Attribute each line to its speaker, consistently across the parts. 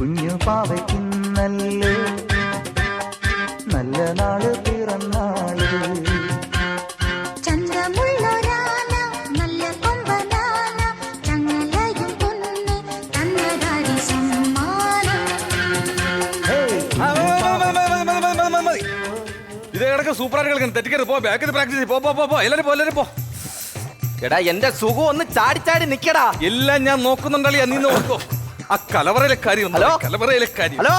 Speaker 1: കുഞ്ഞു പാവയ്ക്കുന്നല്ലോ നല്ല നാള് പിറന്നാള്.
Speaker 2: ചന്തമുള്ളൊരാന നല്ല കൊമ്പനാന ചങ്ങലയും പൊന്നെ തന്നതാടി സമ്മാനം.
Speaker 3: ഇത് കിടക്ക് സൂപ്പറായിട്ട് കളിക്കണം. തെറ്റിക്കരുത്. പോ ബാക്കിൽ പ്രാക്ടീസ് പോ എല്ലാരും പോ.
Speaker 4: എടാ എന്റെ സുഖം ഒന്ന് ചാടി നിക്കടാ.
Speaker 3: എല്ലാം ഞാൻ നോക്കുന്നുണ്ടല്ലേ, നീ നോക്കോ. ആ കലവറയിലെ കാര്യം.
Speaker 4: ഹലോ
Speaker 3: കലവറയിലെ കാര്യം.
Speaker 4: ഹലോ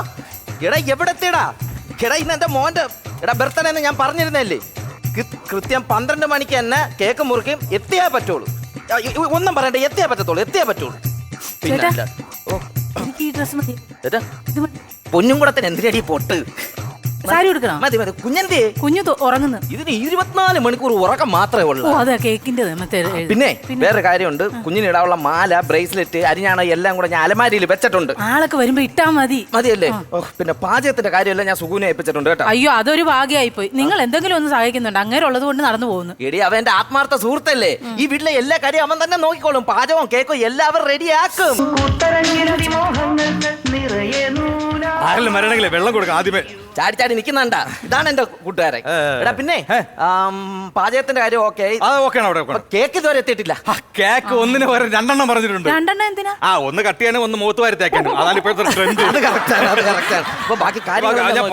Speaker 4: എടാ എവിടെത്തിയടാ? എടാ ഇന്ന് എന്റെ മോന്റെ ബർത്ത്ഡേ എന്ന് ഞാൻ പറഞ്ഞിരുന്നല്ലേ. കൃത്യം 12 മണിക്ക് തന്നെ കേക്ക് മുറിക്കും. എത്തിയാ പറ്റുള്ളൂ. ഒന്നും പറയണ്ട, എത്തിയാ പറ്റുള്ളൂ. പിന്നെ
Speaker 5: ചേട്ടാ, എനിക്ക് ഈ ഡ്രസ് മതി.
Speaker 4: പൊന്നും കൂടത്തിന് എന്തിനടി പൊട്ട്?
Speaker 5: സാരി എടുക്കണം.
Speaker 4: മതി കുഞ്ഞെന്തേ
Speaker 5: കുഞ്ഞു ഉറങ്ങുന്നു.
Speaker 4: ഇതിന് 24 മണിക്കൂർ ഉറക്കം മാത്രമേ ഉള്ളൂ.
Speaker 5: ഓ അതെ, കേക്കിന്റെ
Speaker 4: പിന്നെ വേറെ കാര്യമുണ്ട്. കുഞ്ഞിന് ഇടാനുള്ള മാല, ബ്രേസ്ലെറ്റ്, അരിഞ്ഞാണ എല്ലാം കൂടെ ഞാൻ അലമാരിയിൽ വെച്ചിട്ടുണ്ട്.
Speaker 5: ആളൊക്കെ വരുമ്പോ ഇട്ടാ
Speaker 4: മതിയല്ലേ? പിന്നെ പാചകത്തിന്റെ കാര്യമെല്ലാം ഞാൻ സുഖുവിനെ ഏൽപ്പിച്ചിട്ടുണ്ട് കേട്ടോ.
Speaker 5: അയ്യോ, അതൊരു ഭാഗ്യമായിപ്പോയി. നിങ്ങൾ എന്തെങ്കിലും ഒന്ന് സഹായിക്കുന്നുണ്ട്. അങ്ങനെ ഉള്ളത് കൊണ്ട് നടന്നു പോകുന്നു.
Speaker 4: എടി അവൻ എന്റെ ആത്മാർത്ഥ സുഹൃത്തല്ലേ. ഈ വീട്ടിലെ എല്ലാ കാര്യം അവൻ തന്നെ നോക്കിക്കോളും. പാചകവും കേക്കും എല്ലാവരും റെഡിയാക്കും.
Speaker 3: ആരെങ്കിലും മരണമെങ്കിലേ വെള്ളം കൊടുക്കാം ആദ്യമേ.
Speaker 4: ചാടി നിക്കുന്നുണ്ടാ. ഇതാണ് എന്റെ കൂട്ടുകാരൻ. എടാ പിന്നെ പാചകത്തിന്റെ കാര്യം ഓക്കെ. കേക്ക് ഇതുവരെ എത്തിയിട്ടില്ല.
Speaker 3: കേക്ക് ഒന്നിന് പകരം 2 പറഞ്ഞിട്ടുണ്ട്.
Speaker 5: 2 എന്തിനാ?
Speaker 3: ഒന്ന് കട്ട് ചെയ്യാനും ഒന്ന് മുഖത്ത് വരെ തേക്കാനും. അതാണ് ഇപ്പോഴത്തെ ട്രെൻഡ്.
Speaker 4: അത് കറക്റ്റാണ്. അപ്പൊ ബാക്കി കാര്യങ്ങൾ
Speaker 5: ഞാൻ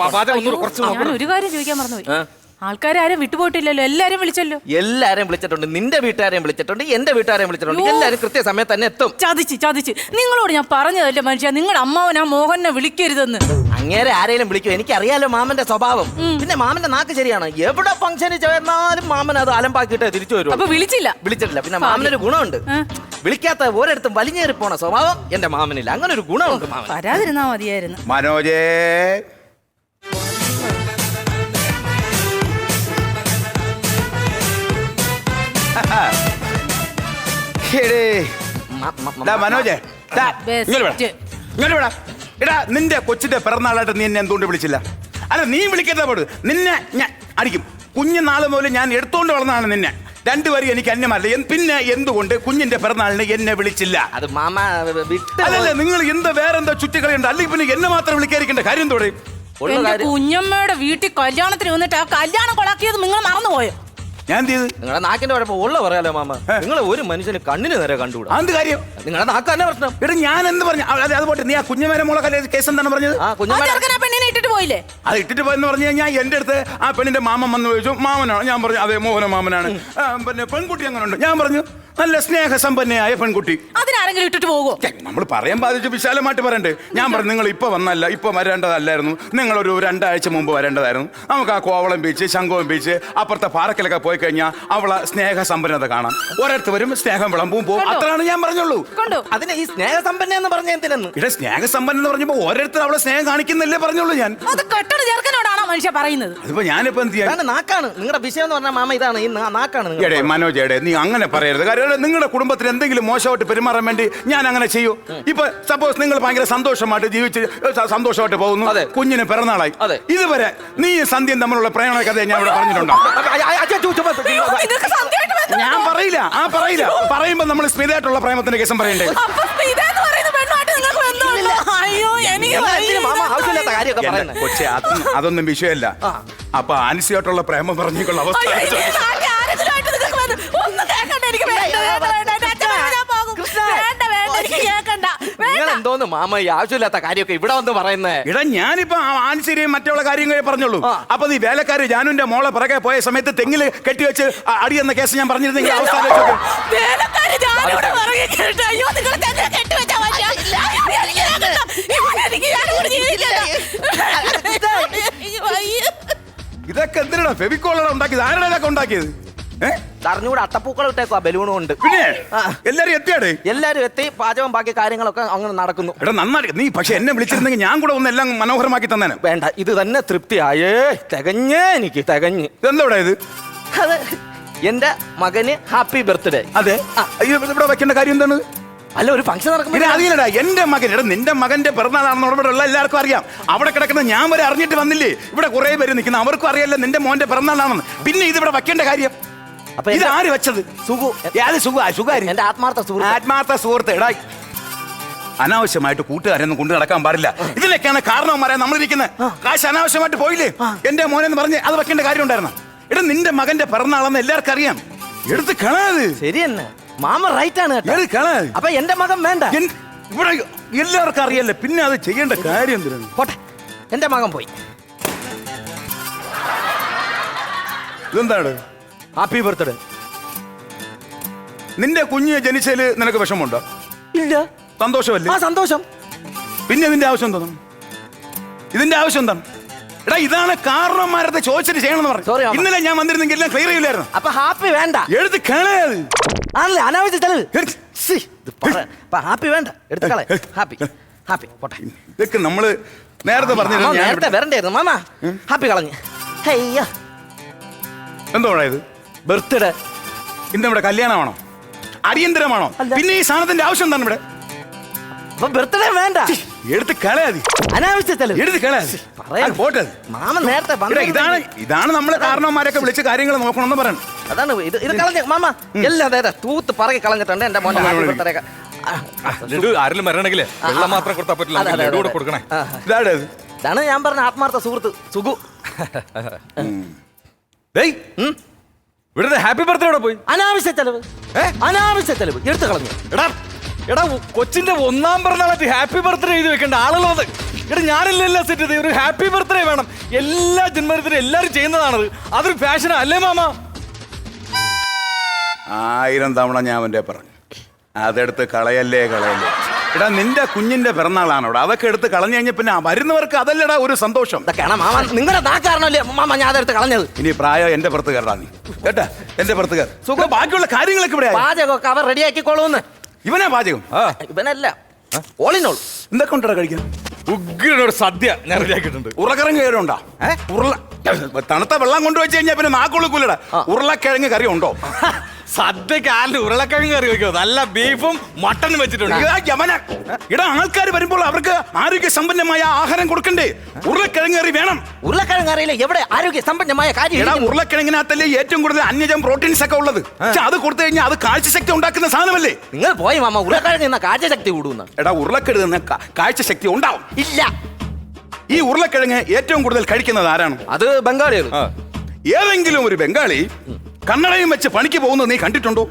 Speaker 5: ഒരു കാര്യം ചോദിക്കാൻ മറന്നുപോയി. ആൾക്കാരും വിട്ടുപോയിട്ടില്ലല്ലോ, എല്ലാരും വിളിച്ചല്ലോ.
Speaker 4: എല്ലാരെയും വിളിച്ചിട്ടുണ്ട്. നിന്റെ വീട്ടുകാരെയും വിളിച്ചിട്ടുണ്ട്, എന്റെ വീട്ടുകാരെയും വിളിച്ചിട്ടുണ്ട്. എല്ലാരും കൃത്യസമയത്ത് തന്നെ എത്തും.
Speaker 5: ചതിച്ച് നിങ്ങളോട് ഞാൻ പറഞ്ഞതല്ലേ മനുഷ്യ, നിങ്ങളുടെ അമ്മാവൻ ആ മോഹനെ വിളിക്കരുതെന്ന്.
Speaker 4: അങ്ങേരെ ആരെയും വിളിക്കും. എനിക്കറിയാലോ മാമന്റെ സ്വഭാവം. പിന്നെ മാമന്റെ നാക്ക് ശരിയാണ്. എവിടെ ഫംഗ്ഷന് ചെന്നാലും മാമൻ അത് അലമ്പാക്കിയിട്ട് തിരിച്ചു വരും.
Speaker 5: അപ്പൊ വിളിച്ചില്ല.
Speaker 4: പിന്നെ മാമനൊരു ഗുണമുണ്ട്. വിളിക്കാത്ത ഒരിടത്തും വലിഞ്ഞേറി പോണ സ്വഭാവം എന്റെ മാമനില്ല. അങ്ങനെ ഒരു ഗുണമുണ്ട് മാമൻ.
Speaker 5: വരാതിരുന്നാ മതിയായിരുന്നു.
Speaker 6: മനോജേ, മനോജേ, എടാ നിന്റെ കൊച്ചിന്റെ പിറന്നാളായിട്ട് നീ എന്നെ എന്തുകൊണ്ട് വിളിച്ചില്ല? അല്ല നീ വിളിക്കുന്ന പോട് നിന്നെ ഞാൻ അടിക്കും. കുഞ്ഞുനാള് മുതൽ ഞാൻ എടുത്തോണ്ട് വളർന്നതാണ് നിന്നെ. 2 വരി എനിക്ക് അന്യമല്ല. പിന്നെ എന്തുകൊണ്ട് കുഞ്ഞിന്റെ പിറന്നാളിന് എന്നെ വിളിച്ചില്ല?
Speaker 4: അത് മാമ
Speaker 6: അതല്ലേ നിങ്ങൾ വേറെന്താ ചുറ്റിക്കളിയുണ്ട്? അല്ലെങ്കിൽ പിന്നെ എന്നെ മാത്രം വിളിക്കാതിരിക്കേണ്ട കാര്യം തോടെ?
Speaker 5: കുഞ്ഞമ്മയുടെ വീട്ടിൽ കല്യാണത്തിന് വന്നിട്ട് ആ കല്യാണം കൊളാക്കിയത് നിങ്ങൾ മറന്നുപോയോ?
Speaker 6: ഞാൻ ചെയ്ത്
Speaker 4: നിങ്ങളുടെ നാക്കിന്റെ കുഴപ്പം ഉള്ള പറയാലോ മാമ. നിങ്ങളെ ഒരു മനുഷ്യന് കണ്ണിന് നേരെ കണ്ടുകൂടാ.
Speaker 6: എന്ത് കാര്യം?
Speaker 4: നിങ്ങളുടെ നാക്ക് തന്നെ പ്രശ്നം.
Speaker 6: എടാ ഞാൻ എന്ത് പറഞ്ഞു? അതുപോലെ നീ ആ കുഞ്ഞുമേരെ മോളെ കേസ് എന്താണ് പറഞ്ഞത്?
Speaker 5: പെണ്ണിനെ ഇട്ടിട്ട് പോയില്ലേ?
Speaker 6: അത് ഇട്ടിട്ട് പോയെന്ന് പറഞ്ഞു കഴിഞ്ഞാൽ എന്റെ അടുത്ത് ആ പെണ്ണിന്റെ മാമൻ വന്ന് ചോദിച്ചു. മാമനാണ്. ഞാൻ പറഞ്ഞു അതെ മോഹന മാമനാണ്. പിന്നെ പെൺകുട്ടി അങ്ങനെ ഉണ്ട്. ഞാൻ പറഞ്ഞു നല്ല സ്നേഹസമ്പന്നയായ പെൺകുട്ടി.
Speaker 5: അതിനാരെങ്കിലും ഇട്ടിട്ട് പോകുമോ?
Speaker 6: നമ്മൾ പറയാൻ ബാധിച്ചു വിശാലമായിട്ട് പറയണ്ടേ? ഞാൻ പറഞ്ഞു നിങ്ങൾ ഇപ്പൊ വന്നല്ല, ഇപ്പൊ വരേണ്ടതല്ലായിരുന്നു. നിങ്ങളൊരു 2 ആഴ്ച മുമ്പ് വരേണ്ടതായിരുന്നു. നമുക്ക് ആ കോവളം ബീച്ച്, ശംഖുവം ബീച്ച്, അപ്പുറത്തെ പാറക്കലൊക്കെ പോയി കഴിഞ്ഞാൽ അവളെ സ്നേഹസമ്പന്നത കാണാം. ഒരിടത്ത് വരും സ്നേഹം വിളമ്പും പോകും. അത്രയാണ് ഞാൻ പറഞ്ഞുള്ളൂ.
Speaker 4: അതിന് ഈ സ്നേഹസമ്പന്ന എന്ന് പറഞ്ഞ എന്തിനെന്ന്?
Speaker 6: ഇവിടെ സ്നേഹസമ്പന്ന എന്ന് പറഞ്ഞപ്പോ ഓരോരുത്തർ അവളെ സ്നേഹം കാണിക്കുന്നില്ലേ പറഞ്ഞുള്ളൂ. ഞാൻ
Speaker 5: അത് കെട്ടണ ചേർക്കനോടാണോ മനുഷ്യ പറയുന്നത്?
Speaker 6: അതിപ്പോ ഞാനിപ്പോ എന്ത് ചെയ്യാൻ?
Speaker 4: നാക്കാണ് നിങ്ങളുടെ വിഷയം എന്ന് പറഞ്ഞാൽ മാമ. ഇതാണ് ഈ നാക്കാണ്.
Speaker 6: മനോജേടെ നീ അങ്ങനെ പറയരുത്. കാര്യം നിങ്ങളുടെ കുടുംബത്തിൽ എന്തെങ്കിലും മോശമായിട്ട് പെരുമാറാൻ വേണ്ടി ഞാൻ അങ്ങനെ ചെയ്യൂ? ഇപ്പൊ സപ്പോസ് നിങ്ങൾ ഭയങ്കര സന്തോഷമായിട്ട് ജീവിച്ച് സന്തോഷമായിട്ട് പോകുന്നു, കുഞ്ഞിന് പിറന്നാളായി, ഇതുവരെ നീ സന്ധ്യയും തമ്മിലുള്ള പ്രേമ കഥ ഞാൻ ഇവിടെ പറഞ്ഞിട്ടുണ്ടോ? ഞാൻ പറയില്ല. പറയുമ്പോ നമ്മൾ സ്മിതയായിട്ടുള്ള പ്രേമത്തിന്റെ കേസം പറയണ്ടേ? കൊച്ചെ അതൊന്നും വിഷയമല്ല. അപ്പൊ ആൻസിയായിട്ടുള്ള പ്രേമം പറഞ്ഞുള്ള അവസ്ഥ
Speaker 4: എന്തോന്ന് മാമ ഈ ആവശ്യമില്ലാത്ത കാര്യമൊക്കെ ഇവിടെ വന്ന് പറയുന്നേ?
Speaker 6: ഇടാ ഞാനിപ്പോ ആൻസിനെയും മറ്റുള്ള കാര്യങ്ങളെ പറഞ്ഞുള്ളൂ. അപ്പൊ നീ വേലക്കാരി ജാനുവിന്റെ മോളെ പിറകെ പോയ സമയത്ത് തെങ്ങില് കെട്ടിവെച്ച് അടിയെന്ന കേസ് ഞാൻ പറഞ്ഞിരുന്നെങ്കിൽ അവസ്ഥ ഇതൊക്കെ എന്തിനാ ഫെവിക്കോളാണ് ഉണ്ടാക്കിയത്? ആരുടെ ഇതൊക്കെ ഉണ്ടാക്കിയത്?
Speaker 4: അറിഞ്ഞൂടെ അത്തപ്പൂക്കൾ ഇട്ടേക്കോ ബലൂണും ഉണ്ട്.
Speaker 6: പിന്നെ എല്ലാരും
Speaker 4: എത്തി. പാചകം ബാക്കി കാര്യങ്ങളൊക്കെ അങ്ങനെ നടക്കുന്നു.
Speaker 6: എടാ നന്നായി നീ പക്ഷെ എന്നെ വിളിച്ചിരുന്നെങ്കിൽ ഞാൻ കൂടെ ഒന്ന് എല്ലാം മനോഹരമാക്കി തന്നേനെ.
Speaker 4: വേണ്ട, ഇത് തന്നെ തൃപ്തിയായേ. എനിക്ക് തികഞ്ഞ്.
Speaker 6: ഇതെന്താ ഇത്?
Speaker 4: അത് എന്റെ മകന് ഹാപ്പി ബർത്ത്ഡേ.
Speaker 6: അതെ. ഇവിടെ വെക്കേണ്ട കാര്യം എന്താണ്?
Speaker 4: അല്ല ഒരു ഫംഗ്ഷൻ നടക്കുമ്പോൾ
Speaker 6: അറിയില്ലടാ. എന്റെ മകൻ നിന്റെ മകന്റെ പിറന്നാളാണെന്ന് ഇവിടെ ഉള്ള എല്ലാവർക്കും അറിയാം. അവിടെ കിടക്കുന്ന ഞാൻ വരെ അറിഞ്ഞിട്ട് വന്നില്ലേ? ഇവിടെ കുറെ പേര് നിൽക്കുന്ന അവർക്കും അറിയാലോ നിന്റെ മോന്റെ പിറന്നാളാണെന്ന്. പിന്നെ ഇത് ഇവിടെ വെക്കേണ്ട കാര്യം? അപ്പൊ ഇത് ആര് വെച്ചത്? സുഖു. എന്റെ ആത്മാർത്ഥ സുഹൃത്ത്. എടാ അനാവശ്യമായിട്ട് കൂട്ടുകാരൊന്നും കൊണ്ടു നടക്കാൻ പാടില്ല. ഇതിലൊക്കെയാണ് കാരണവന്മാരെ നമ്മളിരിക്കുന്നത്. കാശ് അനാവശ്യമായിട്ട് പോയില്ലേ എന്റെ മോനെന്ന് പറഞ്ഞ് അത് വെക്കേണ്ട കാര്യം ഉണ്ടായിരുന്നു. എടാ നിന്റെ മകന്റെ പിറന്നാളെന്ന് എല്ലാവർക്കും അറിയാം. എടുത്ത് കളാത്.
Speaker 4: ശരി തന്നെ മാമ റൈറ്റ് ആണ് കേട്ടോ.
Speaker 6: എടുത്ത് കളാത്.
Speaker 4: അപ്പൊ എന്റെ മകൻ വേണ്ട.
Speaker 6: ഇവിടെ എല്ലാവർക്കും അറിയല്ലേ, പിന്നെ അത് ചെയ്യേണ്ട കാര്യം എന്തിനാണ്?
Speaker 4: പോട്ടെ, എന്റെ മകൻ പോയി.
Speaker 6: ഇതെന്താണ്?
Speaker 4: Happy birthday.
Speaker 6: നിന്റെ കുഞ്ഞ് ജനിച്ചതിൽ നിനക്ക് വിഷമമുണ്ടോ?
Speaker 4: ഇല്ല.
Speaker 6: സന്തോഷമല്ലേ?
Speaker 4: ആ സന്തോഷം.
Speaker 6: പിന്നെ ഇതിന്റെ ആവശ്യം എന്താണ്? ഇതിന്റെ ആവശ്യം എന്താണ്? എടാ ഇതാണ് കാരണവന്മാരത്തെ ചോദിച്ചിട്ട് ചെയ്യണമെന്ന്
Speaker 4: Sorry,
Speaker 6: പറഞ്ഞു.
Speaker 4: മാമ.
Speaker 6: ഇന്നലെ ഞാൻ വന്നിരുന്നെങ്കിൽ എല്ലാം ക്ലിയർ ചെയ്യില്ലായിരുന്നു.
Speaker 4: അപ്പൊ ഹാപ്പി വേണ്ട.
Speaker 6: എടുത്ത് കളയത്.
Speaker 4: ആണല്ലേ അനാവശ്യ ചെലവ്. ഹാപ്പി വേണ്ട, എടുത്ത് കളെ. ഹാപ്പി ഹാപ്പി പോട്ടെ.
Speaker 6: ഇതൊക്കെ നമ്മള് നേരത്തെ
Speaker 4: മാമ
Speaker 6: പറഞ്ഞിരുന്നു.
Speaker 4: നേരത്തെ വരണ്ടായിരുന്നു മാമ. ഹാപ്പി കളഞ്ഞ്. ഹയ്യ
Speaker 6: എന്തോടാ ഇത്?
Speaker 4: ബർത്ത്ഡേ.
Speaker 6: ഇന്ന് ഇവിടെ കല്യാണമാണോ, അടിയന്തരമാണോ?
Speaker 4: അല്ല.
Speaker 6: പിന്നെ ഈ സാധനത്തിന്റെ ആവശ്യം എന്താണ് ഇവിടെ?
Speaker 4: അപ്പൊ ബർത്ത്ഡേ വേണ്ട,
Speaker 6: എടുത്ത് കളയാതി.
Speaker 4: അനാവശ്യ ചെലവ്.
Speaker 6: എടുത്ത് കളയാതി.
Speaker 4: പറയാം.
Speaker 6: പോട്ടെ.
Speaker 4: മാമ നേരത്തെ
Speaker 6: എടാ, ഇതാണ് നമ്മളെ കാരണവന്മാരൊക്കെ വിളിച്ച് കാര്യങ്ങൾ നോക്കണമെന്ന് പറയണം.
Speaker 4: അതാണ് ഇത് കളഞ്ഞ മാമ എല്ലാം നേരെ തൂത്ത് പറകി കളഞ്ഞിട്ടുണ്ട് എന്റെ മോന്റെ ഹാപ്പി ബർത്ത്ഡേ ഒക്കെ.
Speaker 3: ആരെങ്കിലും വരണമെങ്കിലേ വെള്ളം മാത്രം കൊടുത്താൽ പറ്റില്ല,
Speaker 4: അതെ, അതെ,
Speaker 3: ലഡു കൂടെ
Speaker 4: അതെ.
Speaker 3: കൊടുക്കണേ.
Speaker 6: ഇതാണ് ഇത്.
Speaker 4: ഇതാണ് ഞാൻ പറഞ്ഞ ആത്മാർത്ഥ സുഹൃത്ത് സുഗു.
Speaker 3: ഡേയ്, ഇവിടുത്തെ ഹാപ്പി ബർത്ത്ഡേ അവിടെ പോയി.
Speaker 4: അനാവശ്യ ചെലവ്. അനാവശ്യ ചെലവ് എടുത്തു കളഞ്ഞു.
Speaker 3: എടാ എടാ കൊച്ചിന്റെ 1-ാം പിറന്നാളായിട്ട് ഹാപ്പി ബർത്ത്ഡേ എഴുതി വെക്കേണ്ട ആളുകൾ അത്. എടാ ഞാനല്ലേ എല്ലാം സെറ്റ് ചെയ്ത്, ഒരു ഹാപ്പി ബർത്ത്ഡേ വേണം. എല്ലാ ജന്മദിനത്തിനും എല്ലാവരും ചെയ്യുന്നതാണത്. അതൊരു ഫാഷനാ അല്ലേ മാമ?
Speaker 6: 1000 തവണ ഞാൻ അവന്റെ പറഞ്ഞു, അതെടുത്ത് കളയല്ലേ. എടാ നിന്റെ കുഞ്ഞിന്റെ പിറന്നാളാണ് അവിടെ, അതൊക്കെ എടുത്ത് കളഞ്ഞു കഴിഞ്ഞ പിന്നെ വരുന്നവർക്ക് അതല്ലടാ ഒരു സന്തോഷം.
Speaker 4: ഇതൊക്കെയാണ് മാമ നിങ്ങളുടെ നാക്കാരണല്ലേ മാമ ഞാൻ അതെടുത്ത് കളഞ്ഞത്.
Speaker 6: ഇനി പ്രായം എന്റെ പുറത്ത് കയറാ നീ കേട്ടാ, എന്റെ പുറത്ത് കയർ. സുഖം ബാക്കിയുള്ള കാര്യങ്ങളൊക്കെ ഇവിടെ
Speaker 4: പാചകമൊക്കെ അവർ റെഡിയാക്കിക്കോളൂന്ന്.
Speaker 6: ഇവനാ പാചകം.
Speaker 4: ഇവനല്ല ഓളിനോൾ.
Speaker 6: എന്തൊക്കെ ഉണ്ടാ കഴിക്കാൻ?
Speaker 3: ഉഗ്രനൊരു സദ്യ ഞാൻ റെഡിയാക്കിയിട്ടുണ്ട്.
Speaker 6: ഉരുളക്കിഴങ്ങ് കയറി ഉണ്ടോ? തണുത്ത വെള്ളം കൊണ്ടുവച്ച് കഴിഞ്ഞാൽ പിന്നെ നാക്കൊളുക്കൂലടാ. ഉരുളക്കിഴങ്ങ് കറി ഉണ്ടോ?
Speaker 3: സദ്യക്ക് ആരുടെ ഉരുളക്കിഴങ്ങ് കറി വെക്കോ? നല്ല ബീഫും മട്ടനും വെച്ചിട്ടുണ്ട്.
Speaker 6: ഇടാ ആൾക്കാർ വരുമ്പോൾ അവർക്ക് ആരോഗ്യ സമ്പന്നമായ ആഹാരം കൊടുക്കണ്ടേ? ഉരുളക്കിഴങ്ങ് കറി വേണം.
Speaker 4: ഉരുളക്കിഴങ്ങ് അറിയില്ല എവിടെ ആരോഗ്യ സമ്പന്നമായ കാര്യം.
Speaker 6: എടാ ഉരുളക്കിഴങ്ങിനകത്തല്ലേ ഏറ്റവും കൂടുതൽ അന്യജം പ്രോട്ടീൻസ് ഒക്കെ ഉള്ളത്. പക്ഷെ അത് കൊടുത്തു കഴിഞ്ഞാൽ അത് കാഴ്ചശക്തി ഉണ്ടാക്കുന്ന സാധനമല്ലേ?
Speaker 4: നിങ്ങൾ പോയി മാമ, ഉരുളക്കിഴങ്ങ് നിന്ന കാഴ്ചശക്തി കൂടുന്ന.
Speaker 6: എടാ ഉരുളക്കിഴങ്ങ് നിന്ന് കാഴ്ചശക്തി ഉണ്ടാവും.
Speaker 4: ഇല്ല.
Speaker 6: ഈ ഉരുളക്കിഴങ്ങ് ഏറ്റവും കൂടുതൽ കഴിക്കുന്നത് ആരാണ്?
Speaker 4: അത് ബംഗാളികൾ.
Speaker 6: ഏതെങ്കിലും ഒരു ബംഗാളി കണ്ണടയും വെച്ച് പണിക്ക് പോകുന്നത് നീ കണ്ടിട്ടുണ്ടോ?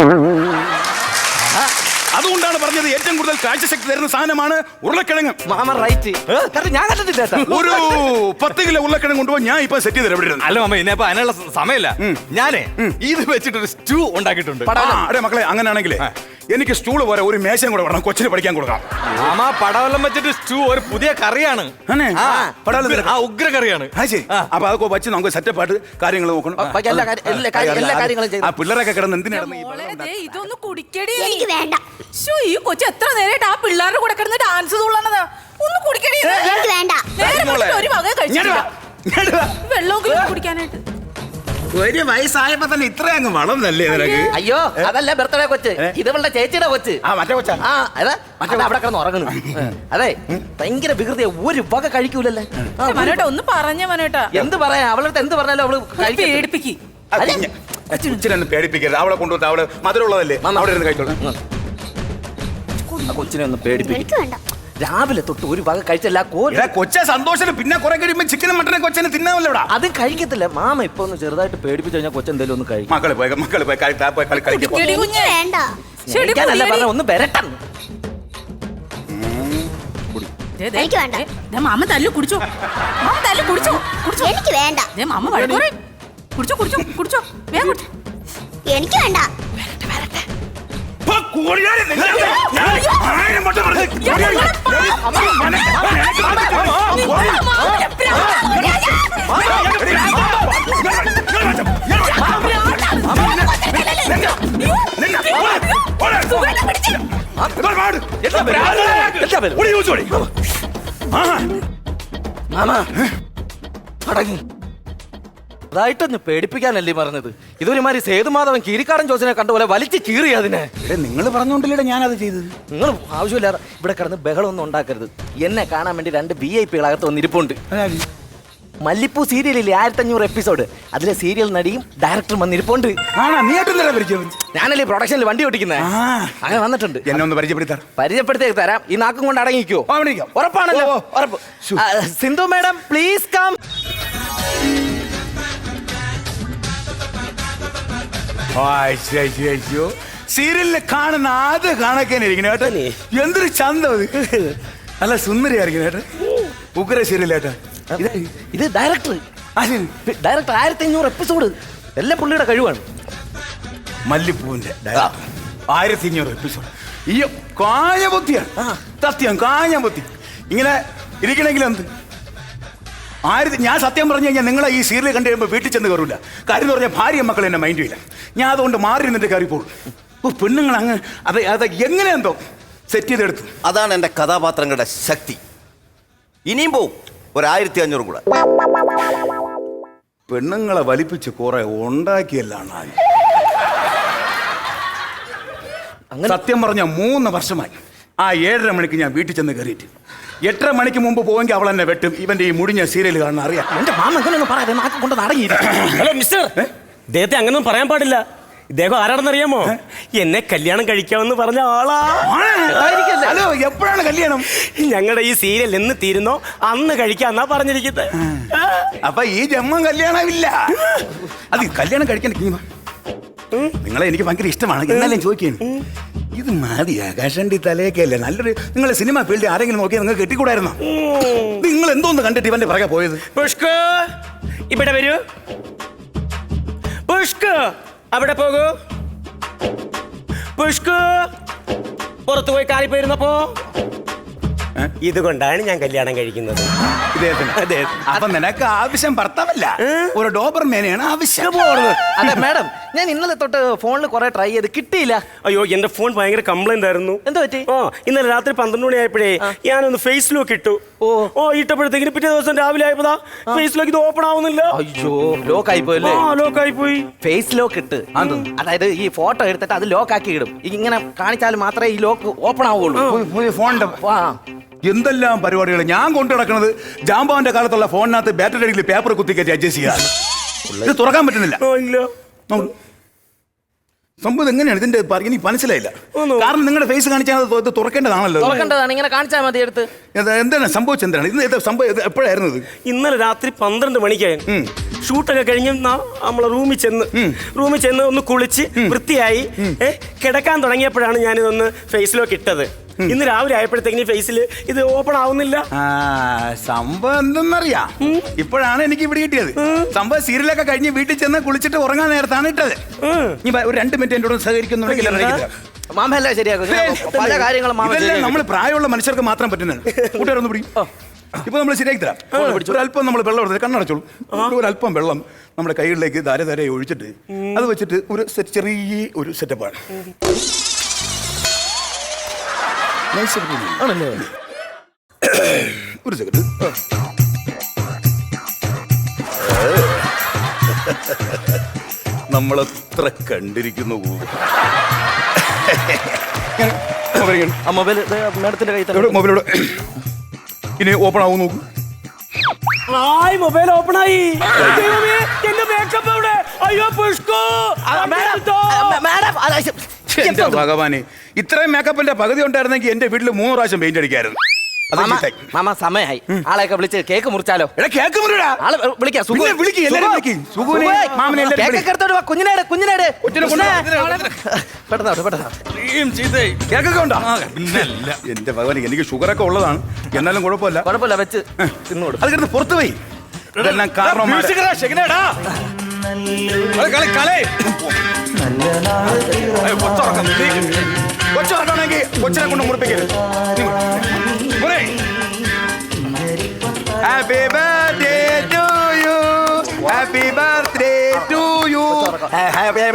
Speaker 6: അതുകൊണ്ടാണ് പറഞ്ഞത് ഏറ്റവും കൂടുതൽ കാഴ്ചശക്തി തരുന്ന സാധനമാണ് ഉരുളക്കിഴങ്ങ്.
Speaker 4: മാമ റൈറ്റ്. കാരണം ഞാൻ കണ്ടിട്ടില്ല.
Speaker 6: ഒരു 10 കിലോ ഉരുളക്കിഴങ്ങ് കൊണ്ടുപോയി ഞാൻ ഇപ്പൊ സെറ്റ് ചെയ്ത് എവിടെ?
Speaker 3: അല്ല മാമ, ഇനിയിപ്പോ അതിനുള്ള സമയമില്ല. ഞാനേ ഇത് വെച്ചിട്ടൊരു സ്റ്റൂ ഉണ്ടാക്കിയിട്ടുണ്ട്.
Speaker 6: അതെ മക്കളെ, അങ്ങനെയാണെങ്കിലേ എനിക്ക് സ്റ്റൂള് പോലെ ഒരു മേശയും കൂടെ വേണം, കൊച്ചിന് പഠിക്കാൻ കൊടുക്കാം.
Speaker 3: മാമ പടവലം വെച്ചിട്ട് സ്റ്റൂ ഒരു പുതിയ കറിയാണ്. ഉഗ്ര കറിയാണ്.
Speaker 6: ശരി, അപ്പൊ അതൊക്കെ വെച്ച് നമുക്ക് സെറ്റപ്പ് ആയിട്ട് കാര്യങ്ങൾ നോക്കണം.
Speaker 4: എല്ലാ കാര്യങ്ങളും ചെയ്തു.
Speaker 6: ആ പിള്ളേരൊക്കെ കിടന്ന് എന്തിനാണ് ഈ
Speaker 5: മോളെ, ദേ ഇതൊന്ന് കുടിക്കടി.
Speaker 2: എനിക്ക് വേണ്ട.
Speaker 5: ശ്ശോ, ഈ കൊച്ചു എത്ര നേരമായിട്ട് ആ പിള്ളേരുടെ കൂടെ കിടന്ന് ഡാൻസ് തുള്ളണത്. ഒന്ന് കുടിക്കടി.
Speaker 2: എനിക്ക് വേണ്ട.
Speaker 5: നേരെ മറിച്ച് ഒരു വക കഴിച്ചില്ല. വെള്ളമൊക്കെ കുടിക്കാനായിട്ട്.
Speaker 6: ഒരു വയസ്സായപ്പോ തന്നെ ഇത്ര അങ്ങ് വളർന്നല്ലേ നിനക്ക്?
Speaker 4: അയ്യോ അതല്ല ബർത്ത്ഡേ കൊച്ച്, ഇത് ഇവളുടെ ചേച്ചിയുടെ കൊച്ച്.
Speaker 6: മറ്റേ കൊച്ചാ.
Speaker 4: ആ അതെ, മറ്റേ അവിടെ കിടന്ന് ഉറങ്ങണു. അതെ ഭയങ്കര വികൃതിയ, ഒരു വക കഴിക്കൂലല്ലേ.
Speaker 5: മനോട്ടാ ഒന്ന് പറഞ്ഞ മനോട്ടാ.
Speaker 4: എന്ത് പറയാ, അവളടുത്ത് എന്ത് പറഞ്ഞാലും അവള്
Speaker 5: പേടിപ്പിക്ക്.
Speaker 6: കൊച്ചിനെ പേടിപ്പിക്കരുത്. അവളെ കൊണ്ടുവന്ന് അവള് മധുരമുള്ളതല്ലേ, അവിടെ ഇരുന്ന് കഴിച്ചോളാം.
Speaker 4: കൊച്ചിനെ ഒന്ന് പേടിപ്പിക്കും.
Speaker 2: എനിക്ക് വേണ്ട.
Speaker 4: രാവിലെ തൊട്ട് ഒരു വക കഴിച്ചല്ല.
Speaker 6: കൊച്ചെ സന്തോഷം, പിന്നെ കുറെ കഴിയുമ്പോ ചിക്കനും മട്ടനും കൊച്ചിനെ തിന്നാമല്ലോ ഇവിടെ.
Speaker 4: അത് കഴിക്കത്തില്ല മാമ. ഇപ്പൊ ഒന്ന് ചെറുതായിട്ട് പേടിപ്പിച്ചു കഴിഞ്ഞാൽ കൊച്ചെന്തേലും ഒന്ന് കഴിക്കും.
Speaker 6: മക്കള് പോയി കളിക്കാം.
Speaker 2: എനിക്ക് വേണ്ട.
Speaker 4: കഴിക്കാനല്ല പറഞ്ഞ ഒന്ന് വരട്ടെ.
Speaker 2: എനിക്ക് വേണ്ട.
Speaker 5: മാമ തല്ലു കുടിച്ചോ. മാമ തല്ലു കുടിച്ചോ. കുടിച്ചോ.
Speaker 2: എനിക്ക് വേണ്ട.
Speaker 5: മാമ വഴക്കുറേ. കുടിച്ചോ കുടിച്ചോ കുടിച്ചോ. വേഗം കുടിച്ചോ.
Speaker 2: എനിക്ക് വേണ്ട.
Speaker 4: അതായിട്ടൊന്ന് പേടിപ്പിക്കാനല്ലേ പറഞ്ഞത്. ഇതൊരുമാതിരി സേതുമാധവൻ കീരിക്കാടൻ ജോസിനെ കണ്ട പോലെ വലിച്ച് കീറി അതിനെ.
Speaker 6: നിങ്ങൾ പറഞ്ഞോണ്ടല്ലേ ഞാനത് ചെയ്തത്.
Speaker 4: നിങ്ങൾ ആവശ്യമില്ലാതെ ഇവിടെ കിടന്ന് ബഹളമൊന്നും ഉണ്ടാക്കരുത്. എന്നെ കാണാൻ വേണ്ടി 2 VIP അകത്ത് വന്നിരിപ്പുണ്ട്. മല്ലിപ്പൂ സീരിയലില്ലേ 1500 എപ്പിസോഡ്, അതിലെ സീരിയൽ നടിയും ഡയറക്ടറും വന്നിരിപ്പുണ്ട്.
Speaker 6: ആണോ? നീ ആയിട്ടല്ലേ പരിചയം?
Speaker 4: ഞാനല്ലേ പ്രൊഡക്ഷനിൽ വണ്ടി ഓടിക്കുന്നത്. അങ്ങനെ വന്നിട്ടുണ്ട്.
Speaker 6: എന്നെ ഒന്ന് പരിചയപ്പെടുത്താർ.
Speaker 4: പരിചയപ്പെടുത്തി തരാം. ഈ നാക്കും കൊണ്ട് അടങ്ങിക്കോ. ഉറപ്പാണല്ലോ? ഉറപ്പ്. Sindhu madam please come.
Speaker 6: സീരിയലിൽ കാണുന്ന ആദ്യ കാണാക്കാനിരിക്കണേ കേട്ടോ. എന്തൊരു ചന്തം അല്ല, സുന്ദരിയായിരിക്കും കേട്ടോ. ഉഗ്ര സീരിയലേട്ടാ.
Speaker 4: ഇത് ഡയറക്ടർ. 1500 എപ്പിസോഡ്. എല്ലാം പുള്ളിയുടെ കഴിവാണ്.
Speaker 6: മല്ലിപ്പൂവിന്റെ 1500 എപ്പിസോഡ്. ഈ കാഞ്ഞബുദ്ധിയാണ്. സത്യം കാഞ്ഞബുദ്ധി. ഇങ്ങനെ ഇരിക്കണമെങ്കിൽ എന്ത് ഞാൻ സത്യം പറഞ്ഞു കഴിഞ്ഞാൽ നിങ്ങളെ ഈ സീരിയൽ കണ്ടു കഴിയുമ്പോൾ വീട്ടിൽ ചെന്ന് കയറില്ല. കാര്യം എന്ന് പറഞ്ഞാൽ ഭാര്യ മക്കൾ എന്നെ മൈൻഡ് ചെയ്യില്ല. ഞാൻ അതുകൊണ്ട് മാറി നിന്നിട്ട് കയറിപ്പോഴും. പെണ്ണുങ്ങൾ അങ്ങ് അത് എങ്ങനെ എന്തോ സെറ്റ് ചെയ്തെടുത്തു.
Speaker 7: അതാണ് എൻ്റെ കഥാപാത്രങ്ങളുടെ ശക്തി. ഇനിയും പോവും 1500 കൂടെ.
Speaker 6: പെണ്ണുങ്ങളെ വലിപ്പിച്ച് കുറെ ഉണ്ടാക്കിയല്ലാണ്. സത്യം പറഞ്ഞ 3 വർഷമായി ആ 7:30 മണിക്ക് ഞാൻ വീട്ടിൽ ചെന്ന് കയറിയിട്ട് 8:30 മണിക്ക് മുമ്പ് പോയെങ്കിൽ അവൾ എന്നെ വെട്ടും. ഇവന്റെ ഈ മുടിഞ്ഞ സീരിയൽ കാണാൻ അറിയാം.
Speaker 4: എന്റെ മാമ അങ്ങനെയൊന്നും പറയാതെ നാക്ക് കൊണ്ട് നടങ്ങിയിരിക്കും.
Speaker 8: ഹലോ മിസ്റ്റർ, ഇദ്ദേഹത്തെ അങ്ങനൊന്നും പറയാൻ പാടില്ല. ഇദ്ദേഹം ആരാണെന്ന് അറിയാമോ? എന്നെ കല്യാണം കഴിക്കാമെന്ന് പറഞ്ഞ ആളാ.
Speaker 6: ഹലോ, എപ്പോഴാണ് കല്യാണം?
Speaker 8: ഞങ്ങളുടെ ഈ സീരിയൽ എന്ന് തീരുന്നോ അന്ന് കഴിക്കാന്നാ പറഞ്ഞിരിക്കുന്നത്.
Speaker 6: അപ്പൊ ഈ ജന്മം കല്യാണമില്ല. അത് കല്യാണം കഴിക്കാൻ നിങ്ങളെ എനിക്ക് ഭയങ്കര ഇഷ്ടമാണ്. എന്നാലും ചോദിക്കുന്നു, ഇത് മതിയാ കഷണ്ടി തലയൊക്കെയല്ലേ? നല്ലൊരു നിങ്ങൾ സിനിമ ഫീൽഡിൽ ആരെങ്കിലും നോക്കിയാൽ നിങ്ങൾ കെട്ടിക്കൂടായിരുന്നോ? നിങ്ങൾ എന്തോന്ന് കണ്ടിട്ട് ഇവന്റെ പുറകെ പോയത്?
Speaker 8: പുഷ്കു ഇവിടെ വരൂ. പുഷ്കു അവിടെ പോകൂ. പുഷ്കു പുറത്തു പോയി കാലിപ്പോയിരുന്നപ്പോ ഇതുകൊണ്ടാണ് ഞാൻ കല്യാണം കഴിക്കുന്നത്.
Speaker 6: അപ്പൊ നിനക്ക് ആവശ്യം ഭർത്താവല്ല, ഒരു ഡോബർമേനെയാണ് ആവശ്യം.
Speaker 4: അതെ മാഡം, ഞാൻ ഇന്നലെ തൊട്ട് ഫോണിൽ കുറെ ട്രൈ ചെയ്ത് കിട്ടിയില്ല.
Speaker 8: അയ്യോ, എന്റെ ഫോൺ ഭയങ്കര കംപ്ലൈന്റ് ആയിരുന്നു.
Speaker 4: എന്താ പറ്റി?
Speaker 8: ഇന്നലെ രാത്രി 12 മണി ആയപ്പോഴേ ഞാനൊന്ന് ഫേസ് ലോക്ക് ഇട്ടു. ഇട്ടപ്പോഴത്തേക്കിന് പിറ്റേ ദിവസം രാവിലെ ആയപ്പോഴാ ഫേസ് ലോക്ക് ഇത് ഓപ്പൺ ആവുന്നില്ല.
Speaker 4: അയ്യോ, ലോക്ക് ആയി പോയല്ലേ?
Speaker 8: ലോക്ക് ആയി പോയി.
Speaker 4: ഫേസ് ലോക്ക് ഇട്ട്, അതായത് ഈ ഫോട്ടോ എടുത്തിട്ട് അത് ലോക്ക് ആക്കി ഇടും. ഇങ്ങനെ കാണിച്ചാൽ മാത്രമേ ഈ ലോക്ക് ഓപ്പൺ ആവുള്ളൂ.
Speaker 6: ഫോണിന്റെ എന്തെല്ലാം പരിപാടികൾ ഞാൻ കൊണ്ടു നടക്കുന്നത്. ജാമ്പാവിന്റെ കാലത്തുള്ള ഫോണിനകത്ത് ബാറ്ററി അടിയിൽ പേപ്പർ കുത്തിക്കയറ്റി അഡ്ജസ്റ്റ് ചെയ്യാം. ഇത് തുറക്കാൻ പറ്റുന്നില്ല. സംഭവം എങ്ങനെയാണ് ഇതിന്റെ എനിക്ക് മനസ്സിലായില്ല. കാരണം നിങ്ങളുടെ ഫേസ് കാണിച്ചാൽ തുറക്കേണ്ടതാണല്ലോ.
Speaker 4: തുറക്കേണ്ടതാണ്, ഇങ്ങനെ കാണിച്ചാൽ മതി എടുത്ത്.
Speaker 6: എന്താണ് സംഭവിച്ചത്? എന്താണ് ഇത് സംഭവം? എപ്പോഴായിരുന്നു ഇത്?
Speaker 8: ഇന്നലെ രാത്രി 12 മണിക്കായിരുന്നു. ഷൂട്ടൊക്കെ കഴിഞ്ഞ് നമ്മളെ റൂമിൽ ചെന്ന് ഒന്ന് കുളിച്ച് വൃത്തിയായി കിടക്കാൻ തുടങ്ങിയപ്പോഴാണ് ഞാനിതൊന്ന് ഫേസിലോക്ക് ഇട്ടത്. ഇന്ന് രാവിലെ ആയപ്പോഴത്തേക്കിന് ഫേസിൽ ഇത് ഓപ്പൺ ആവുന്നില്ല.
Speaker 6: സംഭവം എന്തെന്നറിയാം, ഇപ്പോഴാണ് എനിക്ക് ഇവിടെ കിട്ടിയത്. സംഭവം സീരിയലൊക്കെ കഴിഞ്ഞ് വീട്ടിൽ ചെന്ന് കുളിച്ചിട്ട് ഉറങ്ങാൻ നേരത്താണ് ഇട്ടത്. ഇനി ഒരു 2 മിനിറ്റ് എന്നോട് സഹകരിക്കുന്നുണ്ടെങ്കിൽ
Speaker 4: മാമല്ല ശരിയാക്കും. പല കാര്യങ്ങളും
Speaker 6: നമ്മൾ പ്രായമുള്ള മനുഷ്യർക്ക് മാത്രം പറ്റുന്നതാണ്. കൂട്ടുകാരൊന്ന് പിടി. ഇപ്പൊ നമ്മൾ ശരിയാക്കി തരാം. ഒരല്പം നമ്മൾ വെള്ളം എടുത്ത് കണ്ണടച്ചോളൂ. ഒരല്പം വെള്ളം നമ്മുടെ കൈകളിലേക്ക് ധാര ഒഴിച്ചിട്ട് അത് വെച്ചിട്ട് ഒരു ചെറിയ ഒരു സെറ്റപ്പാണ്.
Speaker 4: ആണല്ലേ?
Speaker 6: ഒരു സെക്കൻഡ്. നമ്മളെത്ര കണ്ടിരിക്കുന്നു.
Speaker 4: മേഡത്തിന്റെ കയ്യിൽ
Speaker 6: മൊബൈലോട് ഇനി ഓപ്പൺ ആവും നോക്കൂ.
Speaker 8: മൊബൈൽ ഓപ്പൺ ആയി. എന്റെ മേക്കപ്പ് എവിടെ? അയ്യോ പുഷ്കു,
Speaker 6: എന്റെ ഭഗവാനെ, ഇത്രയും മേക്കപ്പിന്റെ പകുതി ഉണ്ടായിരുന്നെങ്കിൽ എന്റെ വീട്ടിൽ 3 പ്രാവശ്യം പെയിന്റ് അടിക്കായിരുന്നു.
Speaker 4: മാമ സമയമായി. ആളെയൊക്കെ വിളിച്ച് കേക്ക് മുറിച്ചാലോ?
Speaker 6: കേക്ക് മുറിടാ.
Speaker 4: വിളിക്കാം.
Speaker 6: എന്റെ ഭഗവാനെ, എനിക്ക് ഷുഗറൊക്കെ ഉള്ളതാണ്. എന്നാലും കുഴപ്പമില്ല.
Speaker 4: വെച്ച് തിന്നോട്.
Speaker 6: അത് കിടന്ന് പുറത്തു പോയി. ഇതെല്ലാം കാരണം കൊച്ചിറക്കണമെങ്കിൽ കൊച്ചിനെ കൊണ്ട് മുറിപ്പിക്കരുത്. Happy birthday to you, happy birthday to you, happy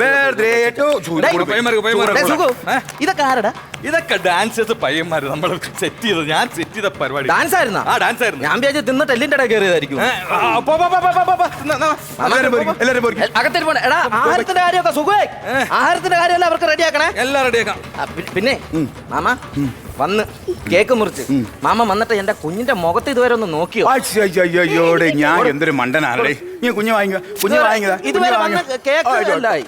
Speaker 6: birthday to.
Speaker 4: ഇതൊക്കെ ആരടാ?
Speaker 3: ഇതൊക്കെ ഡാൻസേഴ്സ് പയ്യന്മാര് നമ്മൾ സെറ്റ് ചെയ്തത്. ഞാൻ സെറ്റ് ചെയ്ത പരിപാടി
Speaker 4: ഡാൻസ് ആയിരുന്നാ?
Speaker 3: ഡാൻസ് ആയിരുന്നു.
Speaker 4: ഞാൻ വിചാരിച്ചു തിന്നിട്ട് എല്ലിന്റെ ഇടയിൽ കയറിയതായിരിക്കും. അകത്തേക്ക് പോണേ. എടാ, ആഹാരത്തിന്റെ കാര്യമൊക്കെ സുഖമായി. ആഹാരത്തിന്റെ കാര്യമല്ല അവർക്ക് റെഡിയാക്കണേ.
Speaker 3: എല്ലാം റെഡിയാക്കാം.
Speaker 4: പിന്നെ മാമ വന്ന് കേക്ക് മുറിച്ച് മാമ വന്നിട്ട് എന്റെ കുഞ്ഞിന്റെ മുഖത്ത് ഇതുവരെ ഒന്ന് നോക്കിയോ?
Speaker 6: അയ്യോടെ ഞാൻ എന്തൊരു മണ്ടനാണേ. നീ കുഞ്ഞു വാങ്ങിക്ക, കുഞ്ഞു വാങ്ങിയതാ.
Speaker 4: ഇതുവരെ വന്ന് കേക്ക് ഉണ്ടായി.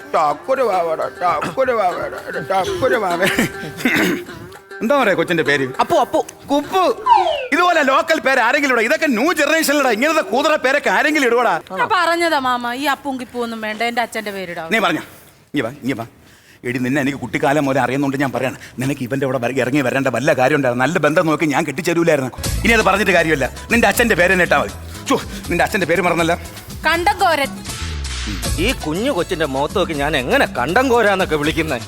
Speaker 6: എന്താ പറയാ കൊച്ചിന്റെ പേര്?
Speaker 4: അപ്പു അപ്പു
Speaker 6: കുപ്പു. ഇതുപോലെ ലോക്കൽ പേര് ആരെങ്കിലും ഇടാ? ഇതൊക്കെ ന്യൂ ജനറേഷനിലടാ. ഇങ്ങനത്തെ കൂതറ പേരൊക്കെ ആരെങ്കിലും ഇടുവാടാ?
Speaker 5: ഞാൻ പറഞ്ഞതാ മാമ, ഈ അപ്പും കിപ്പും ഒന്നും വേണ്ട, എന്റെ അച്ഛന്റെ പേരിടാം.
Speaker 6: നീ പറഞ്ഞ ഇനി വാ എടി, നിന്നെ എനിക്ക് കുട്ടിക്കാലം മുതൽ അറിയുന്നുണ്ട്. ഞാൻ പറയാണ്, നിനക്ക് ഇവന്റെ ഇവിടെ ഇറങ്ങി വരേണ്ട വല്ല കാര്യം ഉണ്ടായിരുന്നു. നല്ല ബന്ധം നോക്കി ഞാൻ കെട്ടിച്ചേരൂലായിരുന്നു. ഇനി അത് പറഞ്ഞിട്ട് കാര്യമില്ല. നിന്റെ അച്ഛന്റെ പേര് തന്നെ ഇട്ടാ മതി. നിന്റെ അച്ഛന്റെ പേര് മറന്നല്ല,
Speaker 5: കണ്ടങ്കോരൻ.
Speaker 4: ഈ കുഞ്ഞു കൊച്ചിന്റെ മുഖത്ത് നോക്കി ഞാൻ എങ്ങനെ കണ്ടം കോരാന്നൊക്കെ വിളിക്കുന്നേ?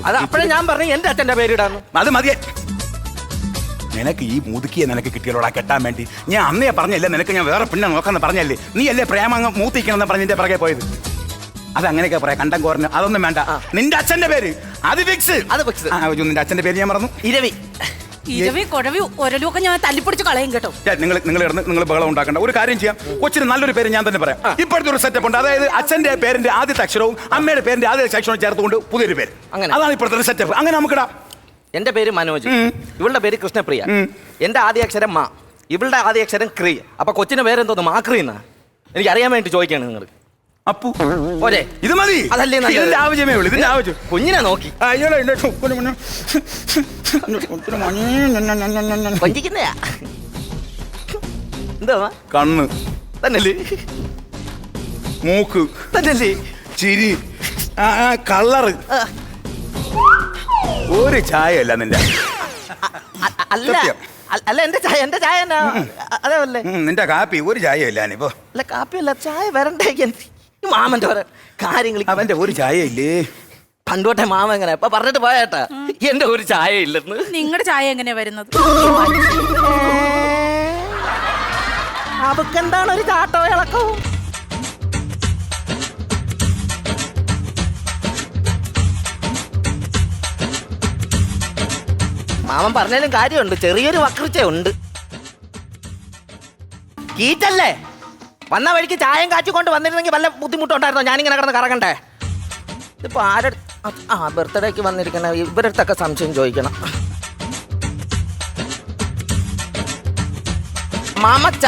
Speaker 4: അത് അപ്പോഴേ ഞാൻ പറഞ്ഞു എന്റെ അച്ഛന്റെ പേരിടാന്ന്.
Speaker 6: അത് മതിയെ. നിനക്ക് ഈ മുതുക്കിയെ നിനക്ക് കിട്ടിയല്ലോടാ കെട്ടാൻ വേണ്ടി. ഞാൻ അന്നേ പറഞ്ഞല്ലേ നിനക്ക് ഞാൻ വേറെ പെണ്ണെ നോക്കാന്ന് പറഞ്ഞല്ലേ. നീ അല്ലേ പ്രേമങ്ങ് മൂത്തിക്കണമെന്ന് പറഞ്ഞ നിന്റെ പിറകെ പോയത്. അത് അങ്ങനെയൊക്കെ പറയാം, കണ്ടം കോരന് അതൊന്നും വേണ്ട. നിന്റെ അച്ഛന്റെ പേര് അത് ഫിക്സ്.
Speaker 4: അത് ഫിക്സ്.
Speaker 6: നിന്റെ അച്ഛന്റെ പേര് ഞാൻ മറന്നു.
Speaker 4: ഇരവി.
Speaker 5: ഇരവി കൊഴവി ഒരലും ഒക്കെ ഞാൻ തല്ലിപ്പൊടിച്ച് കളയും കേട്ടോ.
Speaker 6: നിങ്ങൾ ബഹളം ഉണ്ടാക്കണ്ട. ഒരു കാര്യം ചെയ്യാം, കൊച്ചിന് നല്ലൊരു പേര് ഞാൻ തന്നെ പറയാം. ഇപ്പോഴത്തെ ഒരു സെറ്റപ്പ് ഉണ്ട്. അതായത് അച്ഛന്റെ പേരിന്റെ ആദ്യത്തെ അക്ഷരവും അമ്മയുടെ പേരിന്റെ ആദ്യത്തെ അക്ഷരവും ചേർത്തുകൊണ്ട് പുതിയൊരു പേര്.
Speaker 4: അങ്ങനെ
Speaker 6: അതാണ് ഇപ്പോഴത്തെ സെറ്റപ്പ്. അങ്ങനെ നമുക്കിടാം.
Speaker 4: എന്റെ പേര് മനോജ്, ഇവളുടെ പേര് കൃഷ്ണപ്രിയ. എന്റെ ആദ്യ അക്ഷരം മാ, ഇവളുടെ ആദ്യ അക്ഷരം ക്രീ. അപ്പൊ കൊച്ചിന്റെ പേരെന്തോന്ന്? മാക്രീന്നാ. എനിക്ക് അറിയാൻ വേണ്ടി ചോദിക്കാണ് നിങ്ങൾ.
Speaker 6: അപ്പു
Speaker 4: ഓരേ
Speaker 6: ഇത് മതി.
Speaker 4: അതല്ലേ
Speaker 6: ഇതിന്റെ ആവശ്യമേ ഉള്ളൂ. ഇതിന്റെ ആവശ്യം
Speaker 4: കുഞ്ഞിനെ നോക്കി കൊഞ്ചിക്കുന്നയാ. എന്താ
Speaker 6: കണ്ണ്
Speaker 4: തന്നല്ലേ?
Speaker 6: മൂക്ക്
Speaker 4: തന്നല്ലേ?
Speaker 6: ചിരി, കളറ്. ഒരു ചായ അല്ല നിന്റെ.
Speaker 4: അല്ല അല്ല എന്റെ ചായ, എന്റെ ചായ അതേപോലെ
Speaker 6: നിന്റെ കാപ്പി ഒരു ചായ ഇല്ല. ഇപ്പോ
Speaker 4: അല്ല കാപ്പിയല്ല, ചായ വരണ്ടേ? മാമന്റെ ഓരോ കാര്യങ്ങൾ.
Speaker 6: അവന്റെ ഒരു ചായ ഇല്ലേ?
Speaker 4: പണ്ടോട്ടെ മാമ എങ്ങനെ ഇപ്പൊ പറഞ്ഞിട്ട് പോയേട്ടാ എന്റെ ഒരു ചായ ഇല്ലെന്ന്.
Speaker 5: നിങ്ങളുടെ ചായ എങ്ങനെയാ വരുന്നത്?
Speaker 4: അവക്കെന്താണ് ഒരു ചാട്ടോ ഇളക്കവും? മാമൻ പറഞ്ഞാലും കാര്യമുണ്ട്, ചെറിയൊരു വക്രിച്ച ഉണ്ട്. കീറ്റല്ലേ വന്ന വഴിക്ക് ചായം കാച്ചിക്കൊണ്ട് വന്നിരുന്നെങ്കിൽ വല്ല ബുദ്ധിമുട്ടുണ്ടായിരുന്നോ? ഞാനിങ്ങനെ കിടന്ന് കറങ്ങണ്ടേ? ഇതിപ്പോ ആരുടെ ബർത്ത്ഡേക്ക് വന്നിരിക്കണ ഇവരടുത്തൊക്കെ സംശയം ചോദിക്കണം. മാമച്ച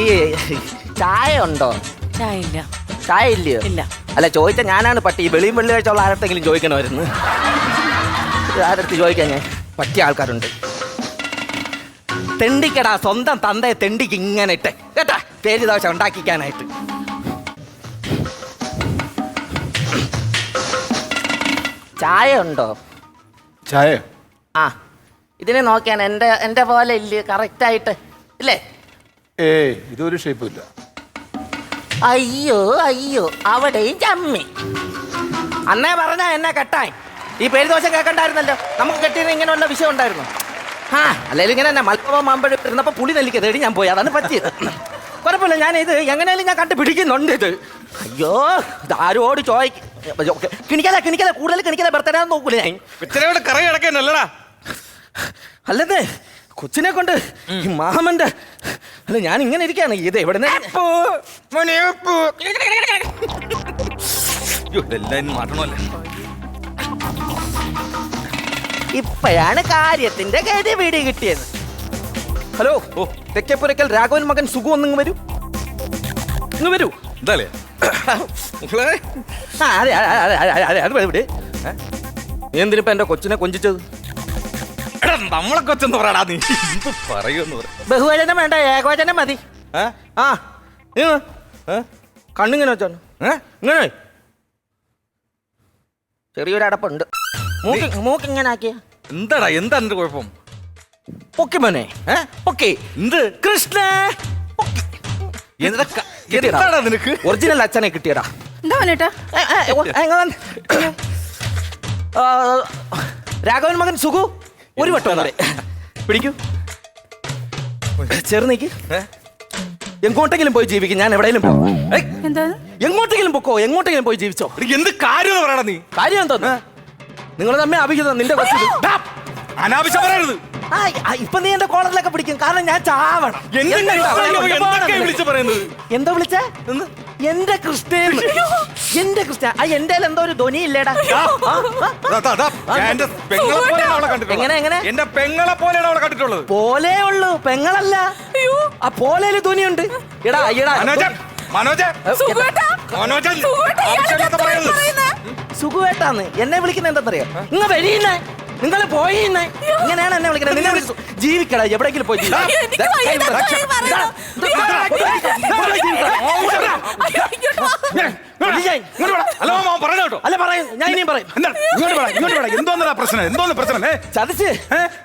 Speaker 4: ഈ ചായ ഉണ്ടോ?
Speaker 5: ചായ ഇല്ല.
Speaker 4: ചായ ഇല്ലയോ?
Speaker 5: ഇല്ല.
Speaker 4: അല്ല ചോദിച്ച ഞാനാണ് പട്ടി. വെളിയും വെള്ളിയാഴ്ച ഉള്ള ആരടുത്തെങ്കിലും ചോദിക്കണമായിരുന്നു. ആരടുത്ത് ചോദിക്കാൻ ഞാൻ പറ്റിയ ആൾക്കാരുണ്ട്. തെണ്ടിക്കടാ, സ്വന്തം തന്തയെ തെണ്ടിക്ക് ഇങ്ങനെ ഇട്ട് കേട്ടാ, പേര് ദോശ ഉണ്ടാക്കിക്കാനായിട്ട്. ചായ ഉണ്ടോ?
Speaker 6: ചായ
Speaker 4: ആ ഇതിനെ നോക്കിയാൽ എന്റെ പോലെ ഇല്ലേ കറക്റ്റ് ആയിട്ട് ഇല്ലേ?
Speaker 6: ഇതൊരു ഷേപ്പും ഇല്ല.
Speaker 4: അയ്യോ അയ്യോ, അവിടെയും ചമ്മി. അന്നേ പറഞ്ഞ എന്നെ കെട്ടാൻ ഈ പേര് ദോശ കേൾക്കണ്ടായിരുന്നല്ലോ. നമുക്ക് കെട്ടിയത് ഇങ്ങനെയുള്ള വിഷയം ഉണ്ടായിരുന്നു. അല്ലെങ്കിൽ ഇങ്ങനെ തന്നെ മലപ്പുറം മാമ്പഴം ഇരുന്നപ്പോ പുളി നെല്ലിക്ക തേടി ഞാൻ പോയി. അതാണ് പറ്റിയത്. കുഴപ്പമില്ല, ഞാൻ ഇത് എങ്ങനെയാലും ഞാൻ കണ്ടുപിടിക്കുന്നുണ്ട്. ഇത് അയ്യോ ഇത് ആരോട് കിണിക്കാതെ കൂടുതൽ കിണിക്കാതെ ബർത്ത്ഡേ നോക്കൂല ഞാൻ.
Speaker 3: കറങ്ങി കിടക്കണ്ടല്ലടാ.
Speaker 4: അല്ലെന്നേ കൊച്ചിനെ കൊണ്ട് ഈ മാമന്റെ അല്ല ഞാൻ ഇങ്ങനെ ഇരിക്കാണ്. ഇത് എവിടെ
Speaker 3: മാറ്റണല്ലേ?
Speaker 4: ഇപ്പോഴാണ് കാര്യത്തിന്റെ ഗതി വീട് കിട്ടിയത്. ഹലോ, തെക്കേപ്പുരക്കൽ രാഘവൻ മകൻ സുഖു ഒന്നിങ്ങ് വരൂ. ഇങ്ങ് വരൂ.
Speaker 3: എന്താലേ
Speaker 4: നീ എന്തിനിപ്പോ എന്റെ കൊച്ചിനെ കൊഞ്ചിച്ചത്?
Speaker 3: നമ്മളെ കൊച്ചെന്ന് പറയടാ. നീ പറയുമെന്ന് പറ.
Speaker 4: ബഹുവചനം വേണ്ട, ഏകവചനം മതി. കണ്ണിങ്ങനെ വെച്ചോണ്ട് ഇങ്ങനെ ചെറിയൊരു അടപ്പുണ്ട്. മൂക്ക് ഇങ്ങനെ ആക്കിയ
Speaker 3: എന്താടാ? എന്താ എന്റെ കുഴപ്പം?
Speaker 4: പൊക്കി മോനെ, പൊക്കി.
Speaker 3: എന്ത്
Speaker 4: കൃഷ്ണ
Speaker 3: എന്താടാ നിനക്ക്?
Speaker 4: ഒറിജിനൽ അച്ഛനെ കിട്ടിയടാ.
Speaker 5: എന്താ പറഞ്ഞേട്ടാ?
Speaker 4: രാഘവൻ മകൻ സുഖു ഒരു വട്ടം പിടിക്കൂ. ചേർന്നേക്ക്. എങ്ങോട്ടെങ്കിലും പോയി ജീവിക്കും. ഞാൻ എവിടെയെങ്കിലും പോകും.
Speaker 5: എന്താ?
Speaker 4: എങ്ങോട്ടെങ്കിലും പൊക്കോ, എങ്ങോട്ടെങ്കിലും പോയി ജീവിച്ചോ.
Speaker 3: എന്ത് കാര്യം പറയണ നീ?
Speaker 4: കാര്യം എന്തോന്ന്? നിങ്ങൾ തമ്മിൽ അഭിഹിതം. നിന്റെ കൊച്ചു
Speaker 3: അനാവശ്യം പറയരുത്.
Speaker 4: ഇപ്പൊ നീ എന്റെ കോളറിലൊക്കെ പിടിക്കും. കാരണം ഞാൻ ചാവണം.
Speaker 3: വിളിച്ചു പറയുന്നത്
Speaker 4: എന്താ വിളിച്ചേ? എന്റെ കൃഷ്ണേന്ന്. എന്റെ ക്രിസ്ത്യ എന്റെ എന്തോ ഒരു ധ്വനി ഇല്ലേടാ
Speaker 3: ഞാൻ എന്റെ പെങ്ങളെ പോലെയാണ് അവളെ കണ്ടിട്ടുള്ളത്.
Speaker 4: എങ്ങനെ, എങ്ങനെ?
Speaker 3: എന്റെ പെങ്ങളെ പോലെയാണ് അവളെ കണ്ടിട്ടുള്ളത്.
Speaker 4: പോലെ ഉള്ളു പെങ്ങളല്ല. ആ പോലെയില് ധ്വനിയുണ്ട്. എടാ എടാ
Speaker 3: മനോജ്
Speaker 4: സുഖമായിട്ടാന്ന് എന്നെ വിളിക്കുന്ന എന്താന്നറിയോ? നിങ്ങൾ വരീന്നേ, നിങ്ങൾ പോയിന്നേ, ഇങ്ങനെയാണ് എന്നെ വിളിക്കുന്നത്. നിന്നെ വിളിച്ചു ജീവിക്കടാ, എവിടെയെങ്കിലും പോയി ജീവി. അല്ല പറയും, ഞാൻ ഇനിയും പറയും.
Speaker 6: എന്തോന്നാ പ്രശ്നം? എന്തോന്ന് പ്രശ്നം?
Speaker 4: ചതിച്ച്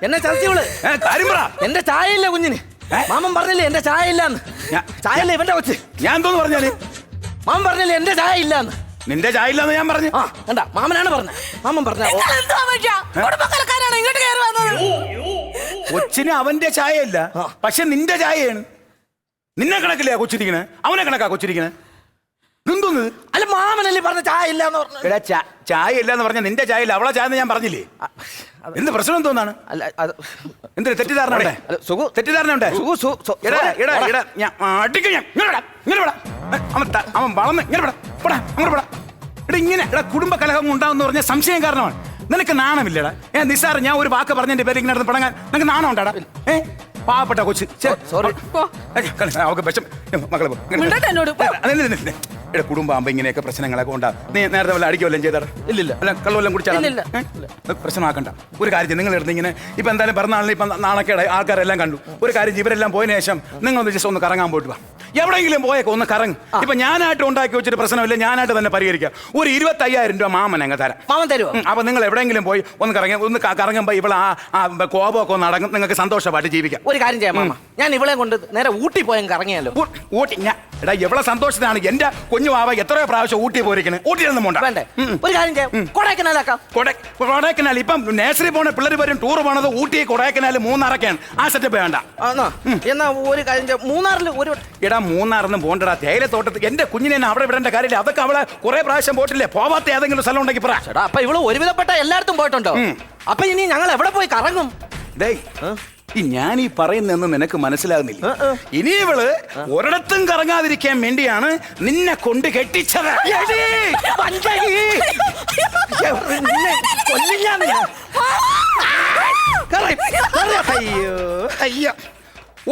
Speaker 4: എന്നെ ചതിച്ചവള്.
Speaker 6: കാര്യം പറ.
Speaker 4: എന്റെ ചായ ഇല്ല കുഞ്ഞിന്. മാമൻ പറഞ്ഞില്ലേ എന്റെ ചായ ഇല്ലാന്ന്. ചായ ഇല്ല ഇവന്റെ കൊച്ച്.
Speaker 6: ഞാൻ എന്തോന്ന് പറഞ്ഞാല്?
Speaker 4: മാമൻ പറഞ്ഞില്ലേ എന്റെ ചായ ഇല്ലാന്ന്.
Speaker 6: നിന്റെ ചായ ഇല്ലാന്ന് ഞാൻ പറഞ്ഞു.
Speaker 4: ആ കണ്ടാ, മാമനാണ് പറഞ്ഞ. മാമൻ പറഞ്ഞ
Speaker 6: കൊച്ചിന് അവന്റെ ചായ ഇല്ല, പക്ഷെ നിന്റെ ചായയാണ്. നിന്നെ കണക്കില്ലേ കൊച്ചിരിക്കണേ, അവനെ കണക്കാ കൊച്ചിരിക്കണേ. എന്തോന്ന്?
Speaker 4: അല്ല മാമനല്ലേ പറഞ്ഞ ചായ ഇല്ലാന്ന് പറഞ്ഞു.
Speaker 6: ചായ ഇല്ലാന്ന് പറഞ്ഞ നിന്റെ ചായ ഇല്ല, അവളെ ചായ ഞാൻ പറഞ്ഞില്ലേ. എന്ത് പ്രശ്നം എന്തോന്നാണ്?
Speaker 4: അല്ല അത്
Speaker 6: എന്ത് തെറ്റിദ്ധാരണ ഉണ്ടേ? തെറ്റിദ്ധാരണ ഉണ്ടേ? അവൻ വളർന്ന് ഇങ്ങനെ കുടുംബ കലഹം ഉണ്ടാവുന്ന പറഞ്ഞ സംശയം കാരണമാണ്. നിനക്ക് നാണമില്ലടാ. നിസ്സാരം ഞാൻ ഒരു വാക്ക് പറഞ്ഞതിന്റെ പേര് ഇങ്ങനെ നടന്ന് പടങ്ങാൻ നിനക്ക് നാണം ഉണ്ടാടാ? പാവപ്പെട്ട കൊച്ച്. സോറി അവക്ക് വിഷം. മക്കളെ കുടുംബം ആകുമ്പോ ഇങ്ങനെയൊക്കെ പ്രശ്നങ്ങളൊക്കെ ഉണ്ടാ. നീ നേരത്തെ വല്ല അടിക്കുമല്ലോ ചെയ്താ? ഇല്ലില്ല. അല്ല കള്ളുവെല്ലാം കുടിച്ചാൽ പ്രശ്നമാക്കണ്ട. ഒരു കാര്യം നിങ്ങൾ എടുത്ത് ഇങ്ങനെ ഇപ്പൊ എന്തായാലും പിറന്നാളിന് ഇപ്പൊ നാണക്കേടെ ആൾക്കാരെല്ലാം കണ്ടു. ഒരു കാര്യം ഇവരെല്ലാം പോയതിനു ശേഷം നിങ്ങൾ ജസ്റ്റ് ഒന്ന് കറങ്ങാൻ പോയിട്ട് വാ. എവിടെയെങ്കിലും പോയേക്കോ ഒന്ന് കറങ്ങും. ഇപ്പൊ ഞാനായിട്ട് ഉണ്ടാക്കി വെച്ചിട്ട് പ്രശ്നമില്ല, ഞാനായിട്ട് തന്നെ പരിഹരിക്കാം. ഒരു 25,000 രൂപ മാമൻ അങ്ങ് തരാം.
Speaker 4: മാമൻ തരുമോ? അപ്പൊ
Speaker 6: നിങ്ങൾ എവിടെയെങ്കിലും പോയി ഒന്ന് കറങ്ങുമ്പോ ഇവിടെ ആ കോപമൊക്കെ ഒന്ന് അടങ്ങും. നിങ്ങൾക്ക് സന്തോഷമായിട്ട് ജീവിക്കാം.
Speaker 4: ഒരു കാര്യം ചെയ്യാം മാമ, ഞാൻ ഇവളെ കൊണ്ട് നേരെ ഊട്ടി പോയാൽ കറങ്ങിയാലോ?
Speaker 6: ഊട്ടി എടാ എവിടെ സന്തോഷത്തിനാണ്. എന്റെ കുഞ്ഞു വാവ എത്രയോ പ്രാവശ്യം ഊട്ടി പോയിരിക്കണേ. ഊട്ടിയൊന്നും പോണ്ട.
Speaker 4: വേണ്ടേ? ഒരു കാര്യം ചെയ്യാം, കൊടൈക്കനാലാക്കാം.
Speaker 6: കൊടൈക്കനാൽ ഇപ്പം നേഴ്സറി പോണ പിള്ളേർ വരും ടൂർ പോണത് ഊട്ടി കൊടൈക്കനാൽ മൂന്നാറൊക്കെയാണ്. ആ സെറ്റപ്പ് വേണ്ട.
Speaker 4: എന്നാ ഒരു കാര്യം ചെയ്യാം, മൂന്നാറിൽ ഒരു
Speaker 6: എടാ മൂന്നാറൊന്നും പോണ്ടടാ. തേയിലത്തോട്ടത്ത് എന്റെ കുഞ്ഞിനെ അവിടെ വിടേണ്ട കാര്യമില്ല. അതൊക്കെ അവളെ കുറെ പ്രാവശ്യം പോയിട്ടില്ലേ. പോവാത്ത ഏതെങ്കിലും സ്ഥലം ഉണ്ടെങ്കിൽ പറ.
Speaker 4: അപ്പൊ ഇവള് ഒരുവിധപ്പെട്ട എല്ലായിടത്തും പോയിട്ടുണ്ടോ? അപ്പൊ ഇനി ഞങ്ങൾ എവിടെ പോയി കറങ്ങും?
Speaker 6: ഞാൻ ഈ പറയുന്നെന്ന് നിനക്ക് മനസ്സിലാകുന്നില്ല. ഇനി ഇവള് ഒരിടത്തും കറങ്ങാതിരിക്കാൻ വേണ്ടിയാണ് നിന്നെ കൊണ്ട് കെട്ടിച്ചത്. അയ്യോ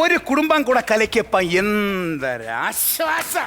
Speaker 6: ഒരു കുടുംബം കൂടെ കലക്കിയപ്പ എന്തൊരാശ്വാസം.